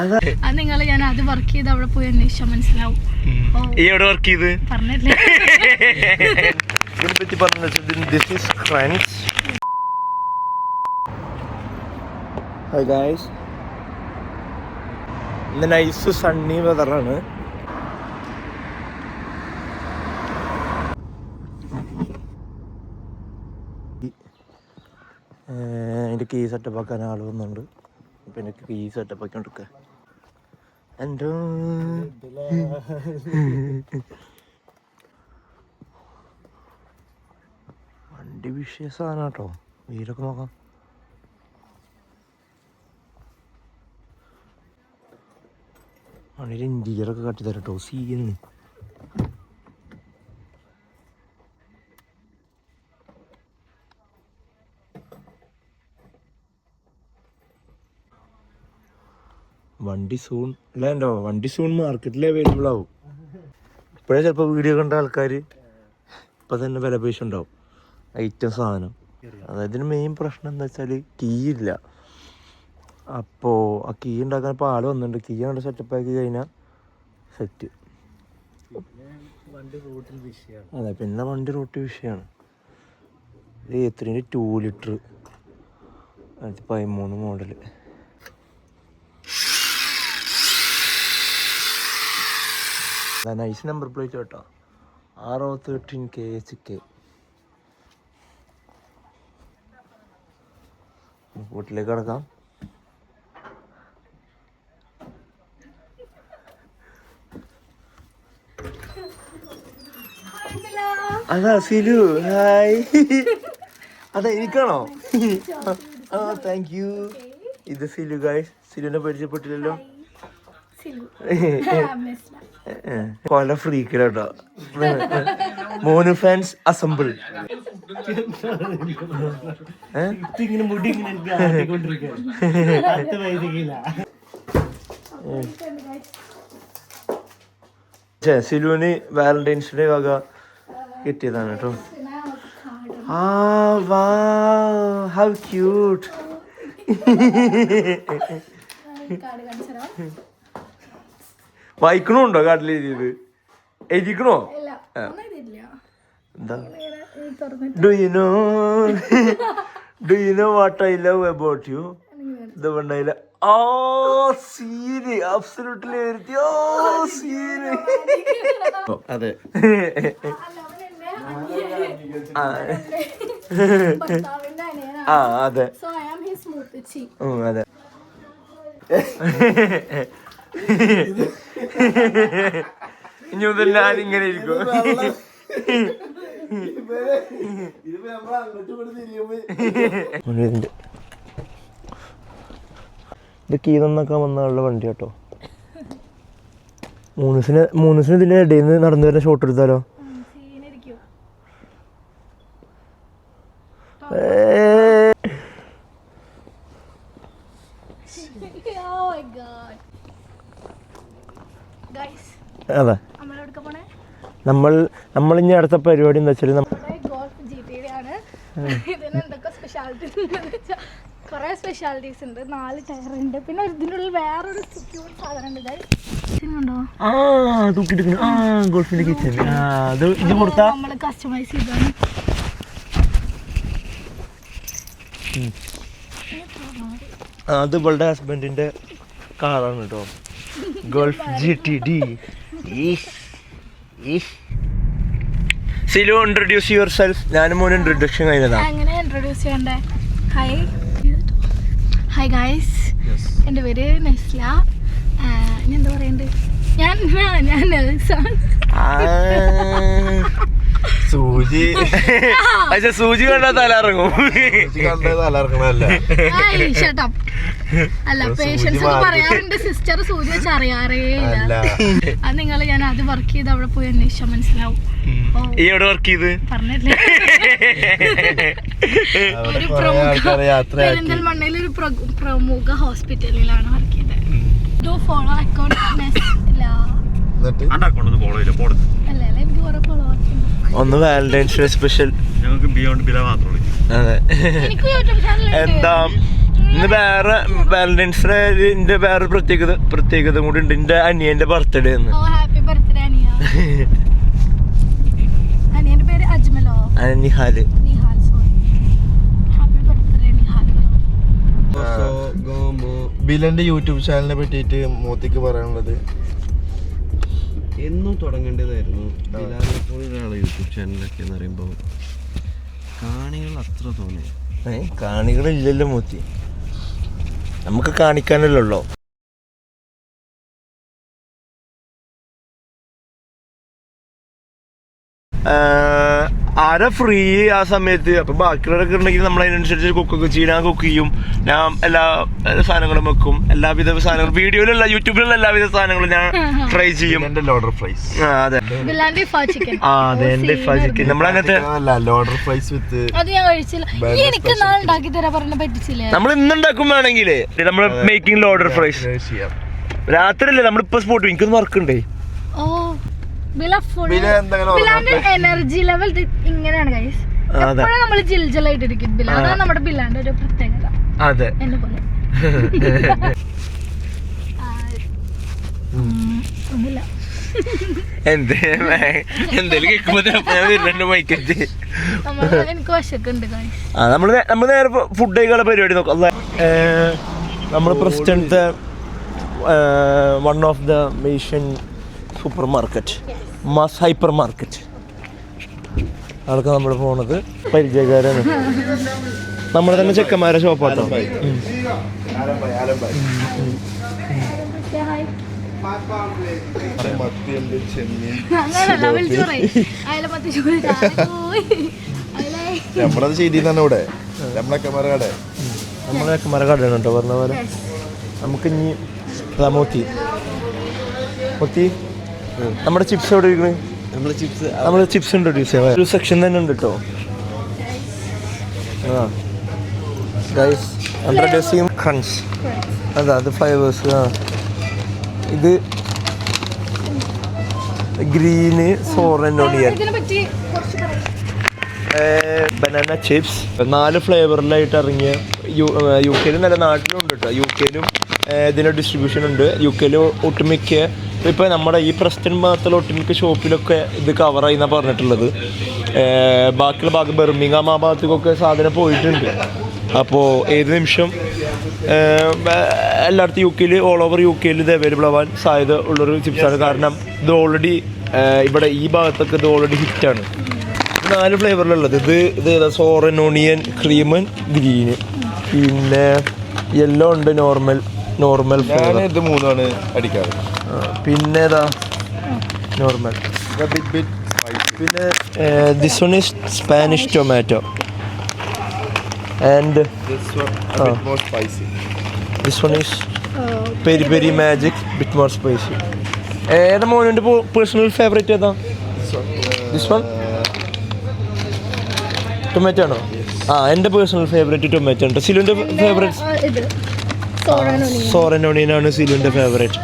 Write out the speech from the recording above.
അത് നിങ്ങൾ ഞാൻ അത് വർക്ക് ചെയ്ത് അവിടെ പോയി അന്വേഷിച്ചാൽ മനസ്സിലാവും. എവിടെ വർക്ക് ചെയ്ത് പറഞ്ഞില്ലേ? ഇതിനെപ്പറ്റി പറഞ്ഞു. ഹായ് ഗായ്സ്, ഇന്ന് നൈസ് സണ്ണി വെതറാണ്. എൻ്റെ കീ സെറ്റപ്പ് ആക്കാൻ ആൾ വന്നുണ്ട്. അപ്പം എനിക്ക് കീ സെറ്റപ്പ് ആക്കി കൊടുക്കുക. എൻ്റെ വണ്ടി വിഷയ സാധനം കേട്ടോ. വീലൊക്കെ നോക്കാം. വണ്ടിയുടെ ഇൻറ്റീരിയറൊക്കെ കാട്ടിത്തരാം കേട്ടോ. സീനാണ്. വണ്ടി സൂൺ അല്ലോ, വണ്ടി സൂൺ മാർക്കറ്റിൽ അവൈലബിൾ ആവും. ഇപ്പോഴേ ചിലപ്പോൾ വീഡിയോ കണ്ട ആൾക്കാർ ഇപ്പം തന്നെ വില പൈസ ഉണ്ടാവും ഐറ്റം സാധനം. അതായത് ഇതിന് മെയിൻ പ്രശ്നം എന്താ വെച്ചാൽ കീ ഇല്ല. അപ്പോൾ ആ കീ ഉണ്ടാക്കാൻ ഇപ്പോൾ ആൾ വന്നിട്ടുണ്ട്. കീ കൊണ്ട് സെറ്റപ്പ് ആക്കി കഴിഞ്ഞാൽ സെറ്റ്. അതെ, പിന്നെ വണ്ടി റൂട്ട് വിഷയമാണ്. ഇത് എത്രേൻ്റെ 2 litre 2013 model. Nice number plate കേട്ടോ. RO13 KHK. വീട്ടിലേക്ക് കിടക്കാം. അതാ സിലു. ഹായ്. അതാ എനിക്കാണോ? Thank you. ഇത് സിലു ഗൈസ്. സിലുവിനെ പരിചയപ്പെട്ടില്ലല്ലോ. കൊല ഫ്രീക്കിലോട്ടോ. മോനു ഫാൻസ് അസംബിൾ. സിലുവിന് വാലന്റൈൻസ് ഡേ വക കിട്ടിയതാണ് കേട്ടോ. How cute. വായിക്കണുണ്ടോ? കാട്ടിൽ എഴുതിയത് എഴുതിക്കണോ? എന്താ? Do you know what I love about you? ഇത് വേണ്ട. സീന് അബ്സല്യൂട്ട്ലി എഴുതി. സീന്. അതെ, അതെ അതെ. ഇനി മുതൽ ഞാനിങ്ങനെ ഇരിക്കും. ഇത് കീ നന്നാക്കാൻ വന്ന ആളുടെ വണ്ടി കേട്ടോ. മൂന്നിന് ഇതിന്റെ ഇടയിൽ നിന്ന് നടന്നു വരുന്ന ഷോട്ട് എടുത്താലോ? അതെ, നമ്മളിനി അടുത്ത പരിപാടി എന്താ വെച്ചാൽ കുറെ സ്പെഷ്യാലിറ്റീസ് ഉണ്ട്. 4 ടയർ ഉണ്ട്. പിന്നെ ഇതിനുള്ളിൽ വേറൊരു സെക്യൂർ സാധനം ഉണ്ട്. ഗോൾഫിന്റെ കിച്ചൺ നമ്മള് കസ്റ്റമൈസ് ചെയ്താണ്. അത് ഇവളുടെ ഹസ്ബൻഡിന്റെ കാറാണ് കേട്ടോ. Golf GTD. Silu, introduce your self. ഞാനും മോനും ഇൻട്രൊഡക്ഷൻ കഴിഞ്ഞതാണ്. എങ്ങനെ ഇൻട്രൊഡ്യൂസ് ചെയ്യണ്ടേ? ഹായ് ഗൈസ്, എൻ്റെ പേര് നെസ്ല. ഞാൻ എന്താ പറയണ്ടേ? ഞാൻ നേഴ്സാണ്. സൂചി പക്ഷെ സൂചി കണ്ടാൽ തലയിറങ്ങും. അല്ല, പേഷ്യൻസ് പറയാറുണ്ട് സിസ്റ്റർ സൂചി വെച്ച് അറിയാറേ ഇല്ല. അത് നിങ്ങൾ ഞാൻ അത് വർക്ക് ചെയ്ത് അവിടെ പോയി അന്വേഷിച്ചാൽ മനസ്സിലാവും. എവിടെ വർക്ക് ചെയ്ത് പറഞ്ഞില്ലേ? ഒരു പെരിന്തൽമണ്ണയിൽ ഒരു പ്രമുഖ ഹോസ്പിറ്റലിലാണ് വർക്ക് ചെയ്തത്. ഫോളോ അക്കൗണ്ട് ഒന്ന് വാലന്റൈൻസ് ഡേ സ്പെഷ്യൽ. ഞങ്ങൾക്ക് ബിയോണ്ട് ബില മാത്രമേ. അതെ, എന്താ ഇന്ന് വേറെ വാലന്റൈൻസ് ഡേന്റെ വേറെ പ്രത്യേകത കൂടി ഉണ്ട്. എന്റെ അനിയന്റെ ബർത്ത്ഡേ എന്ന്. ഹാപ്പി ബർത്ത്ഡേ അനിയ. അനിയന്റെ പേര് അജ്മലോ? Nihal. Happy birthday Nihal. ബിലന്റെ YouTube ചാനലിനെ പറ്റിയിട്ട് മോത്തിക്ക് പറയാനുള്ളത് എന്നും തുടങ്ങേണ്ടതായിരുന്നു. ബിലാലിനെപ്പോലൊരാളെ യൂട്യൂബ് ചാനലൊക്കെ എന്ന് പറയുമ്പോൾ കാണികൾ അത്ര തോന്നി. കാണികളില്ലല്ലോ മോത്തി, നമുക്ക് കാണിക്കാനല്ലോ. ആരാ ഫ്രീ ആ സമയത്ത്? അപ്പൊ ബാക്കിയുള്ളവരൊക്കെ ഉണ്ടെങ്കിൽ നമ്മൾ അതിനനുസരിച്ച് കുക്കൊക്കെ ചെയ്യും. ഞാൻ കുക്ക് ചെയ്യും, ഞാൻ എല്ലാ സാധനങ്ങളും വെക്കും, എല്ലാവിധ സാധനങ്ങളും വീഡിയോയിലുള്ള യൂട്യൂബിലുള്ള എല്ലാവിധ സാധനങ്ങളും ഞാൻ ട്രൈ ചെയ്യും. Loaded fries. അതെ, എന്റെ ചിക്കൻ നമ്മളങ്ങനത്തെ ലോഡർ ഫ്രൈസ് വിത്ത് അത് ഞാൻ കഴിച്ചില്ല. എനിക്ക് ഉണ്ടാക്കി തരാൻ പറഞ്ഞ പറ്റിച്ചില്ലേ? നമ്മൾ ഇന്നുണ്ടാക്കും വേണമെങ്കിലേ നമ്മള് മേക്കിംഗ് ലോഡർ ഫ്രൈസ് രാത്രിയല്ലേ നമ്മളിപ്പോ സ്പോട്ട്. എനിക്കൊന്നും വർക്കുണ്ടേ. ഓ ബിലാന്റെ എനർജി ലെവൽ ഇങ്ങനെയാണ് ഗൈസ്. എപ്പോഴും നമ്മള് ജിൽജലായിട്ടിരിക്കും. അതാണ് നമ്മുടെ ബിലാന്റെ ഒരു പ്രത്യേകത. അതെ, എന്നെ പോലെ ഒന്നുമില്ല. എന്തേലും കേൾക്കുമ്പോ മൈക്കറ്റ് എനിക്ക് വശക്കുണ്ട് ഗൈസ്. നമ്മള് നേരെ ഫുഡ് കഴിക്കാനുള്ള പരിപാടി നോക്കാം. നമ്മള് president one of the Asian super market, mass hyper market. അവിടൊക്കെ നമ്മൾ പോണത് പരിചയക്കാരാണ്. നമ്മുടെ തന്നെ ചെക്കന്മാരെ ഷോപ്പാട്ടോ. നമ്മളത് ചെയ്തി തന്നെ ഇവിടെ നമ്മളെ കട കടയാണ് കേട്ടോ പറഞ്ഞ പോലെ. നമുക്ക് ഇനി മോത്തി നമ്മുടെ ചിപ്സ് എവിടെ ഇരിക്കണേ? നമ്മള് ചിപ്സ് ഇൻട്രൊഡ്യൂസ് ചെയ്യാം. ഒരു സെക്ഷൻ തന്നെ ഉണ്ട് കേട്ടോ. Guys introducing crunch. അതാ അത് ഫ്ലേവേഴ്സ്. ഇത് green Soren onion, banana chips. 4 ഫ്ലേവറിലായിട്ട് ഇറങ്ങിയ യു കെയിലും നല്ല നാട്ടിലുണ്ട് കേട്ടോ. യു കെയിലും ഇതിൻ്റെ ഡിസ്ട്രിബ്യൂഷൻ ഉണ്ട്. യു കെയിൽ ഒട്ടുമിക്ക ഇപ്പോൾ നമ്മുടെ ഈ പ്രസ്റ്റൻ ഭാഗത്തുള്ള ഒട്ടുമിക്ക ഷോപ്പിലൊക്കെ ഇത് കവറായി എന്നാണ് പറഞ്ഞിട്ടുള്ളത്. ബാക്കിയുള്ള ഭാഗം ബെർമിംഗാം ആ ഭാഗത്തേക്കൊക്കെ സാധനം പോയിട്ടുണ്ട്. അപ്പോൾ ഏത് നിമിഷം എല്ലായിടത്തും യു കെയിൽ, ഓൾ ഓവർ യു കെയിൽ ഇത് അവൈലബിൾ ആവാൻ സാധ്യത ഉള്ളൊരു ചിപ്സാണ്. കാരണം ഇത് ഓൾറെഡി ഇവിടെ ഈ ഭാഗത്തൊക്കെ ഇത് ഓൾറെഡി ഹിറ്റാണ്. 4 ഫ്ലേവറിലുള്ളത്. ഇത് ഏതാ? സോറൻ ഓണിയൻ, ക്രീമൻ, ഗ്രീന്, പിന്നെ യെല്ലോ ഉണ്ട്, നോർമൽ ഫ്ലേവർ. ഇത് 3 അടിക്കാറ്. പിന്നെ ഏതാ? നോർമൽ. പിന്നെ this one is Spanish tomato and this one is peri peri magic, bit more spicy. ഏതാ മോനുണ്ട് പേഴ്സണൽ ഫേവറേറ്റ്? ഏതാ? ദിസ് വൺ ടൊമാറ്റോ ആണോ? എൻ്റെ പേഴ്സണൽ ഫേവറേറ്റ് ടൊമാറ്റോ ഉണ്ട്. സിലുവിൻ്റെ ഫേവറേറ്റ് സോറൻ ഓണിയൻ ആണ്. സിലുവിൻ്റെ ഫേവറേറ്റ്.